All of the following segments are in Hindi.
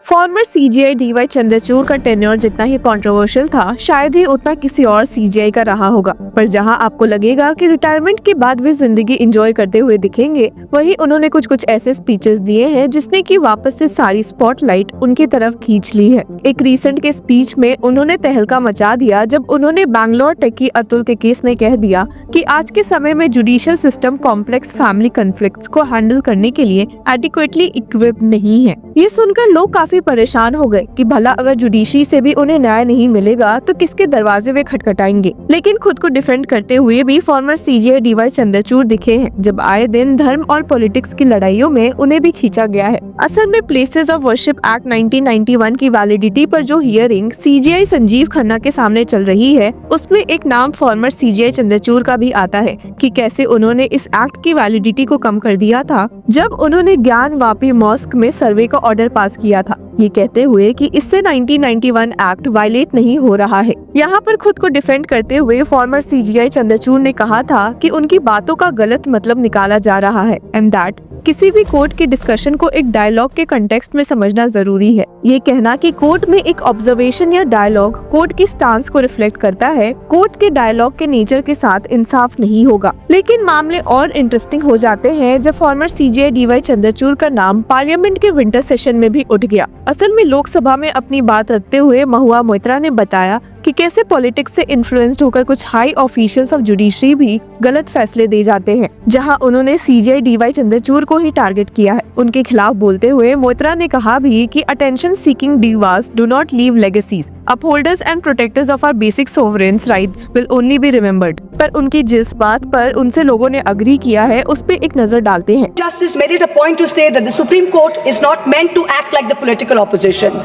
फॉर्मर सीजीआई डीवाई चंद्रचूड़ का टेन्योर जितना ही कंट्रोवर्शियल था, शायद ही उतना किसी और सीजीआई का रहा होगा। पर जहां आपको लगेगा कि रिटायरमेंट के बाद वे जिंदगी एंजॉय करते हुए दिखेंगे, वहीं उन्होंने कुछ ऐसे स्पीचेस दिए हैं जिसने की वापस से सारी स्पॉटलाइट उनकी तरफ खींच ली है। एक रीसेंट के स्पीच में उन्होंने तहलका मचा दिया जब उन्होंने बैंगलोर टेकी अतुल के केस में कह दिया कि आज के समय में judicial system complex family conflicts को हैंडल करने के लिए एडिक्वेटली इक्विप्ड नहीं है। ये सुनकर लोग काफी परेशान हो गए कि भला अगर जुडिशरी से भी उन्हें न्याय नहीं मिलेगा तो किसके दरवाजे वे खटखटाएंगे। लेकिन खुद को डिफेंड करते हुए भी फॉर्मर सीजीआई डीवाई चंद्रचूड़ दिखे हैं, जब आए दिन धर्म और पॉलिटिक्स की लड़ाइयों में उन्हें भी खींचा गया है। असल में प्लेसेस ऑफ वर्शिप एक्ट 1991 की वैलिडिटी पर जो हियरिंग सीजीआई संजीव खन्ना के सामने चल रही है, उसमें एक नाम फॉर्मर सीजीआई चंद्रचूड़ का भी आता है कि कैसे उन्होंने इस एक्ट की वैलिडिटी को कम कर दिया था जब उन्होंने ज्ञान वापी मॉस्क में सर्वे का ऑर्डर पास किया था, ये कहते हुए कि इससे 1991 एक्ट वायलेट नहीं हो रहा है। यहाँ पर खुद को डिफेंड करते हुए फॉर्मर सीजीआई चंद्रचूड़ ने कहा था कि उनकी बातों का गलत मतलब निकाला जा रहा है एंड दैट किसी भी कोर्ट के डिस्कशन को एक डायलॉग के कंटेक्स्ट में समझना जरूरी है। ये कहना कि कोर्ट में एक ऑब्जर्वेशन या डायलॉग कोर्ट की स्टांस को रिफ्लेक्ट करता है, कोर्ट के डायलॉग के नेचर के साथ इंसाफ नहीं होगा। लेकिन मामले और इंटरेस्टिंग हो जाते हैं जब फॉर्मर सीजीआई डीवाई चंद्रचूड़ का नाम पार्लियामेंट के विंटर सेशन में भी उठ गया। असल में लोकसभा में अपनी बात रखते हुए महुआ मोइत्रा ने बताया कि कैसे पॉलिटिक्स से इन्फ्लुएंस्ड होकर कुछ हाई ऑफिशियल्स ऑफ जुडिशरी भी गलत फैसले दे जाते हैं, जहां उन्होंने सीजीआई डीवाई चंद्रचूड़ को ही टारगेट किया है। उनके खिलाफ बोलते हुए मोइत्रा ने कहा भी कि attention seeking divas do not leave legacies. Upholders and protectors of our basic sovereign rights will only be remembered. पर उनकी जिस बात पर उनसे लोगों ने अग्री किया है उस पे एक नजर डालते हैं। Justice made it a point to say that the Supreme Court is not meant to act like the political opposition.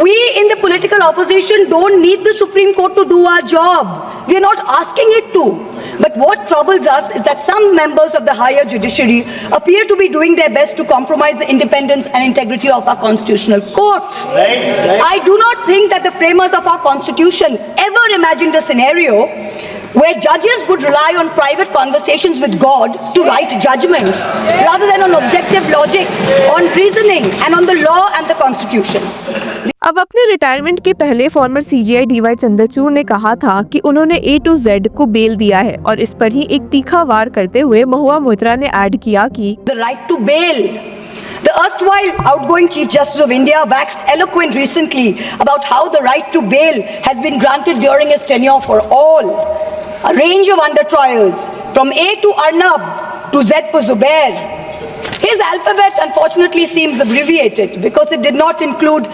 We in the political opposition don't need the Supreme Court to do our job. We are not asking it to. But what troubles us is that some members of the higher judiciary appear to be doing their best to compromise the independence and integrity of our constitutional courts. I do not think that the framers of our constitution ever imagined a scenario where judges would rely on private conversations with God to write judgments rather than on objective logic, on reasoning and on the law and the constitution. अब अपने रिटायरमेंट के पहले फॉर्मर सीजीआई डीवाई चंद्रचूड़ ने कहा था कि उन्होंने A to Z को बेल दिया है और इस पर ही एक तीखा वार करते हुए महुआ मोइत्रा ने ऐड किया कि The right to bail. The erstwhile outgoing Chief Justice of India waxed eloquent recently about how the right to bail has been granted during his tenure for all. A range of under trials, from A to Arnab to Z for Zubair. His alphabet unfortunately seems abbreviated because it did not include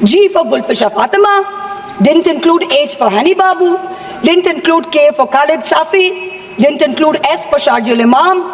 G for Gulfisha Fatima, didn't include H for Hani Babu, didn't include K for Khalid Safi, didn't include S for Sharjul Imam,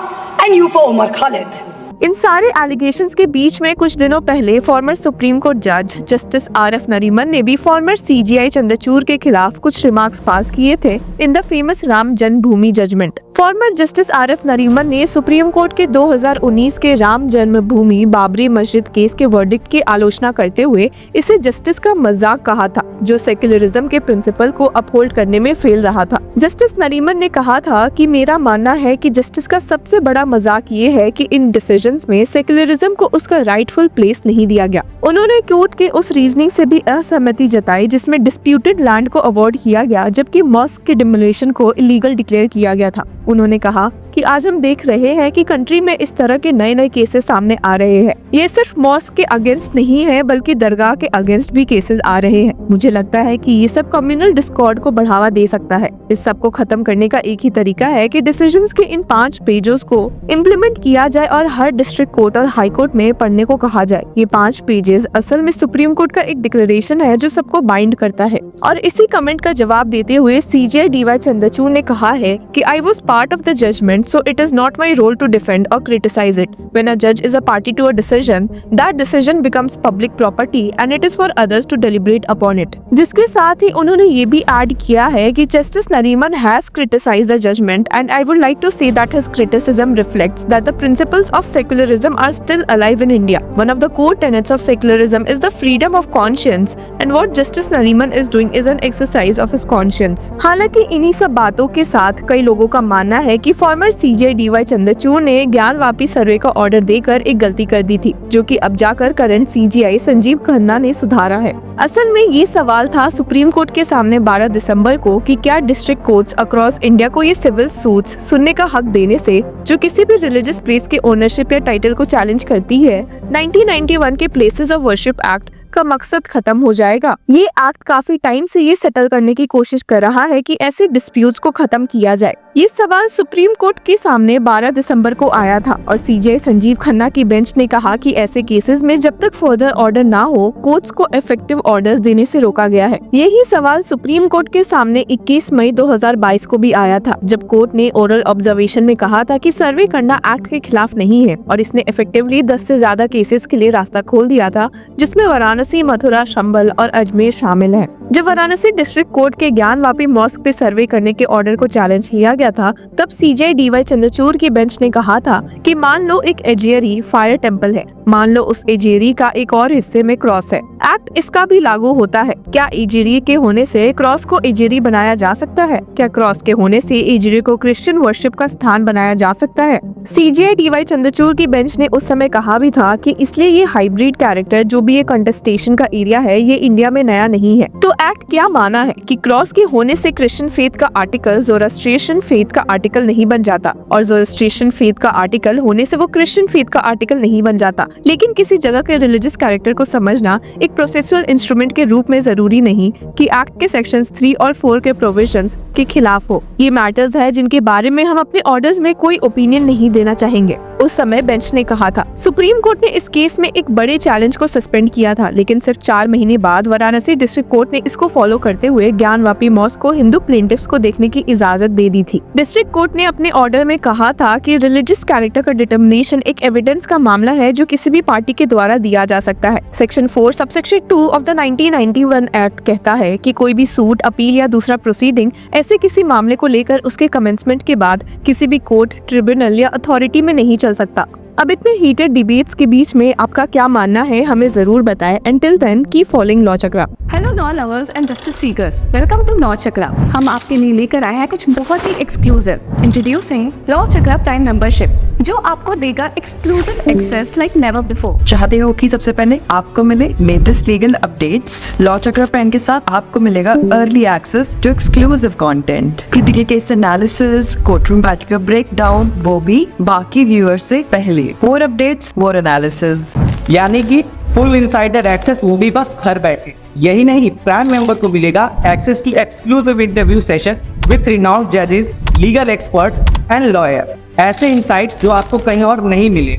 and U for Umar Khalid. इन सारे एलिगेशंस के बीच में कुछ दिनों पहले फॉर्मर सुप्रीम कोर्ट जज जस्टिस RF नरीमन ने भी फॉर्मर सीजीआई चंद्रचूड़ के खिलाफ कुछ रिमार्क्स पास किए थे in the famous Ram Janmabhoomi judgment. Former justice RF Nariman ने सुप्रीम कोर्ट के 2019 के राम जन्मभूमि बाबरी मस्जिद केस के वर्डिक्ट की आलोचना करते हुए इसे जस्टिस का मजाक कहा था, जो सेक्युलरिज्म के प्रिंसिपल को अपहोल्ड करने में फेल रहा था। जस्टिस नरीमन ने कहा था कि मेरा मानना है कि जस्टिस का सबसे बड़ा मजाक ये है कि इन डिसीजंस में सेक्युलरिज्म को उसका राइटफुल प्लेस नहीं दिया गया। उन्होंने कोर्ट के उस रीजनिंग से भी असहमति जताई जिसमें डिस्प्यूटेड लैंड को अवॉर्ड किया गया जबकि मॉस्क के डिमोलिशन को इलीगल डिक्लेयर किया गया था। उन्होंने कहा कि आज हम देख रहे हैं कि कंट्री में इस तरह के नए केसेस सामने आ रहे हैं। ये सिर्फ मॉस्क के अगेंस्ट नहीं है बल्कि दरगाह के अगेंस्ट भी केसेस आ रहे हैं। मुझे लगता है कि ये सब कम्युनल डिस्कॉर्ड को बढ़ावा दे सकता है। इस सब को खत्म करने का एक ही तरीका है कि डिसीजंस के इन 5 पेजेस को इम्प्लीमेंट किया जाए और हर डिस्ट्रिक्ट कोर्ट और हाई कोर्ट में पढ़ने को कहा जाए। ये 5 पेजेस असल में सुप्रीम कोर्ट का एक डिक्लेरेशन है जो सबको बाइंड करता है। और इसी कमेंट का जवाब देते हुए सीजीआई डीवाई चंद्रचूड़ ने कहा है कि I was part of the judgment, so it is not my role to defend or criticize it. When a judge is a party to a decision, that decision becomes public property and it is for others to deliberate upon it. जिसके साथ ही उन्होंने ये भी ऐड किया है कि Justice Nariman has criticized the judgment and I would like to say that his criticism reflects that the principles of secularism are still alive in India. One of the core tenets of secularism is the freedom of conscience and what Justice Nariman is doing is an exercise of his conscience. हालांकि इन्हीं सब बातों के साथ कई लोगों का मानना है कि फॉर्मर पर सीजे डीवाई चंद्रचूड़ ने ज्ञानवापी सर्वे का ऑर्डर देकर एक गलती कर दी थी, जो कि अब जाकर करंट सीजीआई संजीव खन्ना ने सुधारा है। असल में ये सवाल था सुप्रीम कोर्ट के सामने 12 दिसंबर को कि क्या डिस्ट्रिक्ट कोर्ट्स अक्रॉस इंडिया को ये सिविल सूट्स सुनने का हक देने से जो किसी भी रिलीजियस प्लेस के ओनरशिप या टाइटल को चैलेंज करती है, 1991 के प्लेसेस ऑफ वर्शिप एक्ट का मकसद खत्म हो जाएगा। ये एक्ट काफी टाइम से ये सेटल करने की कोशिश कर रहा है कि ऐसे डिस्प्यूट्स को खत्म किया जाए। ये सवाल सुप्रीम कोर्ट के सामने 12 दिसंबर को आया था और सीजे संजीव खन्ना की बेंच ने कहा कि ऐसे केसेस में जब तक फर्दर ऑर्डर ना हो, कोर्ट्स को इफेक्टिव ऑर्डर्स देने से रोका गया है। यही सवाल सुप्रीम कोर्ट के सामने 21 मई 2022 को भी आया था, जब कोर्ट ने ओरल ऑब्जर्वेशन में कहा था कि सर्वे करना एक्ट के खिलाफ नहीं है और इसने इफेक्टिवली 10 से ज्यादा केसेस के लिए रास्ता खोल दिया था, जिसमें वाराणसी, मथुरा, संभल और अजमेर शामिल हैं। जब वाराणसी डिस्ट्रिक्ट कोर्ट के ज्ञानवापी मॉस्क पे सर्वे करने के ऑर्डर को चैलेंज किया गया था, तब सीजे डीवाई चंद्रचूड़ की बेंच ने कहा था कि मान लो एक एजियरी फायर टेम्पल है, मान लो उस एजियरी का एक और हिस्से में क्रॉस है, एक्ट इसका भी लागू होता है। क्या एजियरी के होने से क्रॉस को एजियरी बनाया जा सकता है? क्या क्रॉस के होने से एजियरी को क्रिश्चियन वर्शिप का स्थान बनाया जा सकता है? सीजे डीवाई चंद्रचूड़ की बेंच ने उस समय कहा भी था कि इसलिए ये हाइब्रिड कैरेक्टर जो भी ये कंटेस्टेशन का एरिया है, ये इंडिया में नया नहीं है। तो एक्ट क्या माना है कि क्रॉस के होने से क्रिश्चियन फेथ का आर्टिकल ज़ोरास्ट्रियन फेथ का आर्टिकल नहीं बन जाता और ज़ोरास्ट्रियन फेथ का आर्टिकल होने से वो क्रिश्चियन फेथ का आर्टिकल नहीं बन जाता। लेकिन किसी जगह के रिलीजियस कैरेक्टर को समझना एक प्रोसेसुअल इंस्ट्रूमेंट के रूप में जरूरी नहीं कि एक्ट के सेक्शंस 3 और 4 के प्रोविजंस के खिलाफ हो। ये मैटर्स है जिनके बारे में हम अपने ऑर्डर्स में कोई ओपिनियन नहीं देना चाहेंगे। उस समय बेंच ने कहा था। सुप्रीम कोर्ट ने इस केस में एक बड़े चैलेंज को सस्पेंड किया था, लेकिन सिर्फ 4 महीने बाद वाराणसी डिस्ट्रिक्ट कोर्ट ने इसको फॉलो करते हुए ज्ञानवापी मॉस्क को हिंदू प्लेंटिफ्स को देखने की इजाजत दे दी थी। डिस्ट्रिक्ट कोर्ट ने अपने ऑर्डर में कहा था कि रिलीजियस कैरेक्टर का डिटर्मिनेशन एक एविडेंस का मामला है जो किसी भी पार्टी के द्वारा दिया जा सकता है। Section 4 subsection 2 of the 1991 act कहता है कि कोई भी सूट, अपील या दूसरा प्रोसीडिंग ऐसे किसी मामले को लेकर उसके कमेंसमेंट के बाद किसी भी कोर्ट, ट्रिब्यूनल या अथॉरिटी में नहीं चल सकता। अब इतने हीटेड डिबेट्स के बीच में आपका क्या मानना है, हमें जरूर बताएं। Until then, keep following Law Chakra. Hello law lovers and justice seekers, welcome to Law Chakra. हम आपके लिए लेकर आए हैं कुछ बहुत ही exclusive. Introducing Law Chakra Prime membership, जो आपको देगा exclusive access like never before. चाहते हो कि सबसे पहले आपको मिले latest legal updates? Law Chakra Prime के साथ आपको मिलेगा early access to exclusive content, critical case analysis, courtroom battle का ब्रेकडाउन, वो भी बाकी व्यूअर्स से पहले। मोर अपडेट्स, मोर एनालिसिस, यानी कि फुल इनसाइडर एक्सेस, वो भी बस घर बैठे। यही नहीं, प्राइम मेंबर को मिलेगा access to exclusive interview session with renowned जजेस, लीगल एक्सपर्ट्स एंड लॉयर्स। ऐसे इनसाइट्स जो आपको कहीं और नहीं मिले।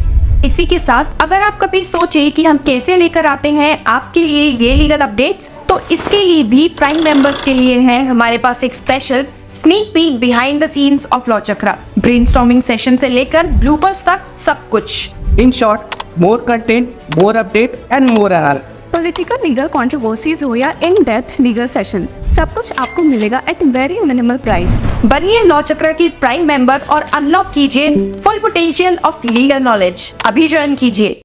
इसी के साथ अगर आप कभी सोचे कि हम कैसे लेकर आते हैं आपके लिए ये लीगल अपडेट्स, तो इसके लिए भी प्राइम मेंबर्स के लिए है हमारे पास एक special sneak peek behind the scenes of law chakra. Brainstorming session से लेकर ब्लूपर्स तक सब कुछ। In short, more content, more update and more analysis. Political legal controversies हो या इन डेप्थ लीगल सेशंस, सब कुछ आपको मिलेगा एट वेरी मिनिमल प्राइस। बनिए लॉ चक्र की प्राइम मेंबर और अनलॉक कीजिए full potential of legal knowledge. अभी ज्वाइन कीजिए।